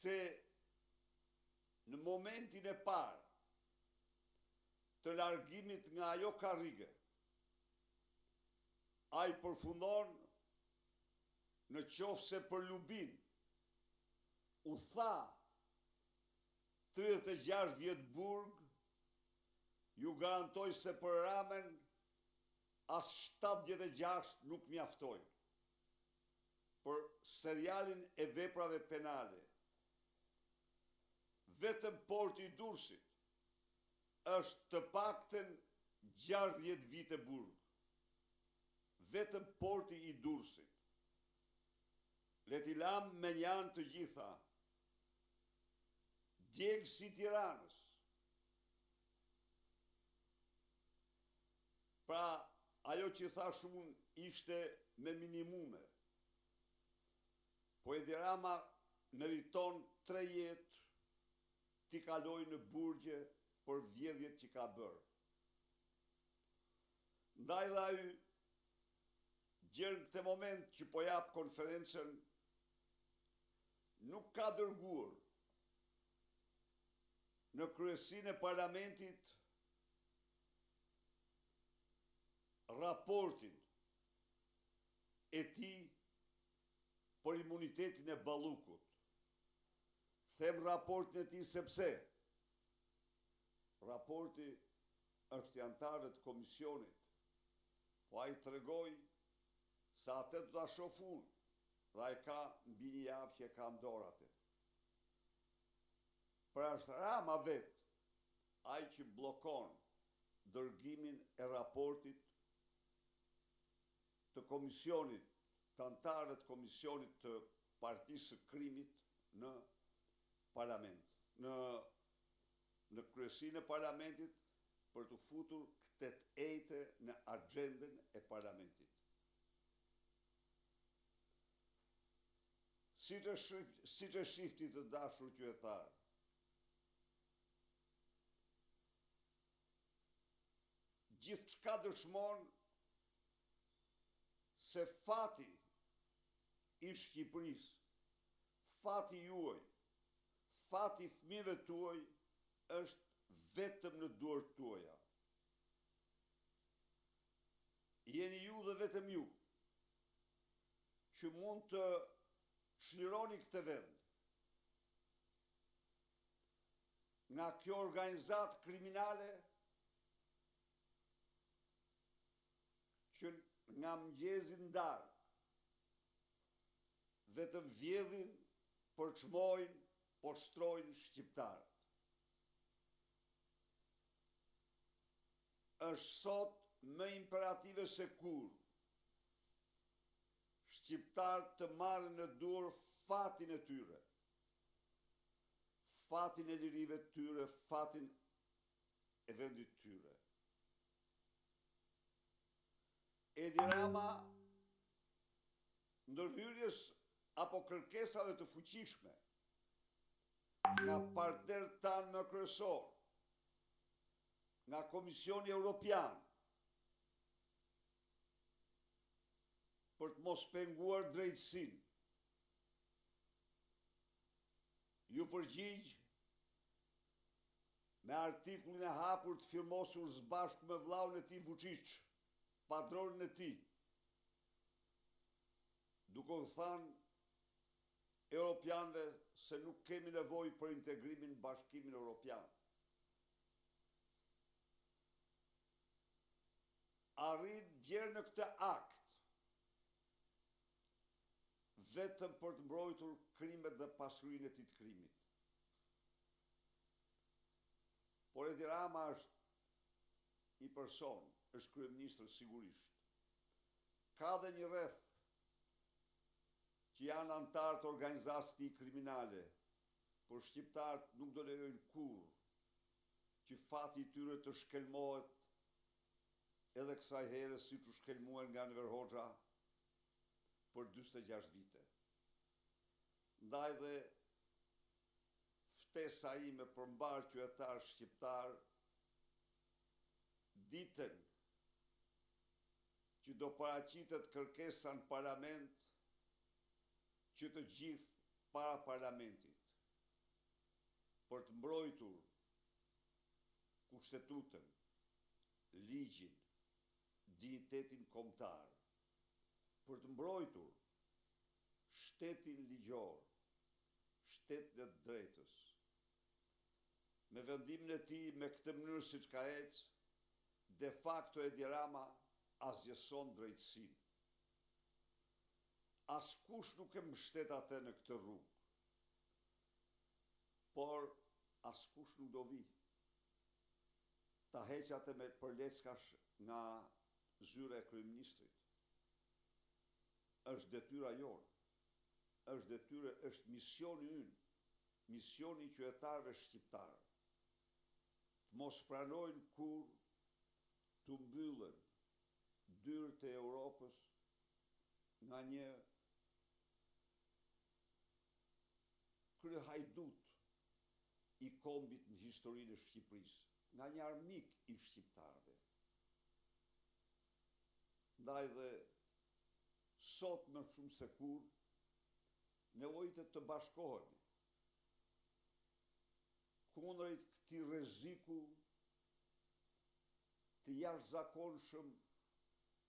se në momentin e parë të largimit nga ajo karrige, ai përfundon në qoftë se për Lubin u tha 36 vjet burg, ju garantoj se për Ramen as 76 nuk mjaftojnë. Për serialin e veprave penale, vetëm porti i Durrësit është të paktën 60 vite burg. Vetëm porti i Durrësit. Le t'i lam me janë të gjitha. Djegësi i Tiranës. Pra, ajo që thash unë ishte me minimume. Po Edi Rama meriton 3 jetë t'i kaloj në burgje për vjedhjet që ka bërë. Ndaj dhe ai gjerë në këte moment që po jap konferencën, nuk ka dërguar në kryesinë e parlamentit raportin e tij për imunitetin e Ballukut. Them raportin e tij sepse raporti është i antarët të komisionit, po ai tregoi se atë do ta shoh unë, dhe ai ka mbi një javë që ka në dorë atë. Pra është Rama vetë ai që bllokon dërgimin e raportit të komisionit, të antarët komisionit të Partisë së Krimit në parlament, në kryesinë e parlamentit, për të futur këtë ejte në agjendën e parlamentit. Siç e shifti të dashur qytetar, gjithçka dëshmon se fati i Shqipërisë, fati juaj, fati fëmijëve tuaj është vetëm në duart tuaja. Jeni ju dhe vetëm ju që mund të çlironi këtë vend nga kjo organizatë kriminale që nga mëngjesi ndarë vetëm vjedhin, përçmojnë, poshtrojnë shqiptarët. Është sot më imperative se kur shqiptarët të marrën në dorë fatin e tyre, fatin e lirive të tyre, fatin e vendit të tyre. Edi Rama, ndërhyrjes apo kërkesave të fuqishme nga partnerët tanë më kryesor, nga Komisioni Evropian, për të mos penguar drejtësinë, ju përgjigj me artikullin e hapur të firmosur së bashku me vllaun e tij Vučić, patronin e tij, duke u thënë europianëve se nuk kemi nevojë për integrimin në Bashkimin Evropian. Arrit gjerë në këtë akt vetëm për të mbrojtur krimet dhe pasurinë e tij të krimit. Por Edi Rama është i person, është kryeministër sigurisht. Ka dhe një rreth që janë antarë të organizatës të kriminale, por shqiptarët nuk do lejojnë kurrë që fati i tyre të shkelmohet edhe kësaj here siç u shkelmuan nga Enver Hoxha për 46 vite. Ndaj dhe ftesa ime për mbar qytetar shqiptar, ditën që do paraqitet kërkesa në parlament, që të gjithë para parlamentit për të mbrojtur kushtetutën, ligjin, dinjitetin kombëtar, për të mbrojtur shtetin ligjor, shtetin e drejtës, me vendimin e tij me këtë mënyrë siç ka ecë, de facto Edi Rama asgjëson drejtësinë. Askush nuk e mbështet atë në këtë rrugë, por askush nuk do vi. Ta heq atë me përleckash nga zyra e kryeministrit. Është detyra jonë, është misioni ynë, misioni i qytetarëve shqiptarë. Të mos pranojnë kur të mbyllen dyrët e Europës nga një kryehajdut i kombit në historinë e Shqipërisë, nga një armik i shqiptarëve. Ndaj dhe sot më shumë se kur, nevojitet të bashkohemi kundrejt këtij rreziku të jashtëzakonshëm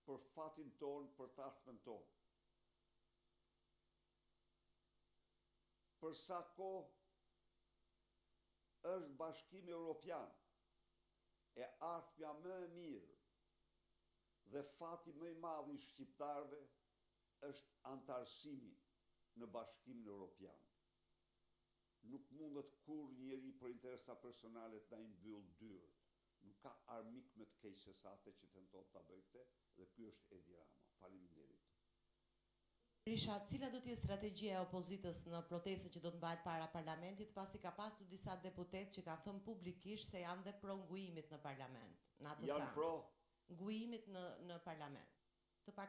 për fatin tonë, për të ardhmen tonë. Për sa kohë është Bashkimi Evropian e ardhmja më e mirë dhe fati më i madh i shqiptarëve është antarësimi në Bashkimin Evropian. Nuk mundet kur njeri për interesa personale të na i mbyll dyrët. Nuk ka armik më të keq se sa atë që tenton ta bëjë këtë, dhe ky është Edi Rama. Faleminderit. Berisha, cila do të jetë strategjia e opozitës në protestën që do të mbahet para parlamentit, pasi ka pasur disa deputet që kanë thënë publikisht se janë dhe pro ngujimit në parlament, në atë Janë sens. pro Ngujimit në parlament. Të paktën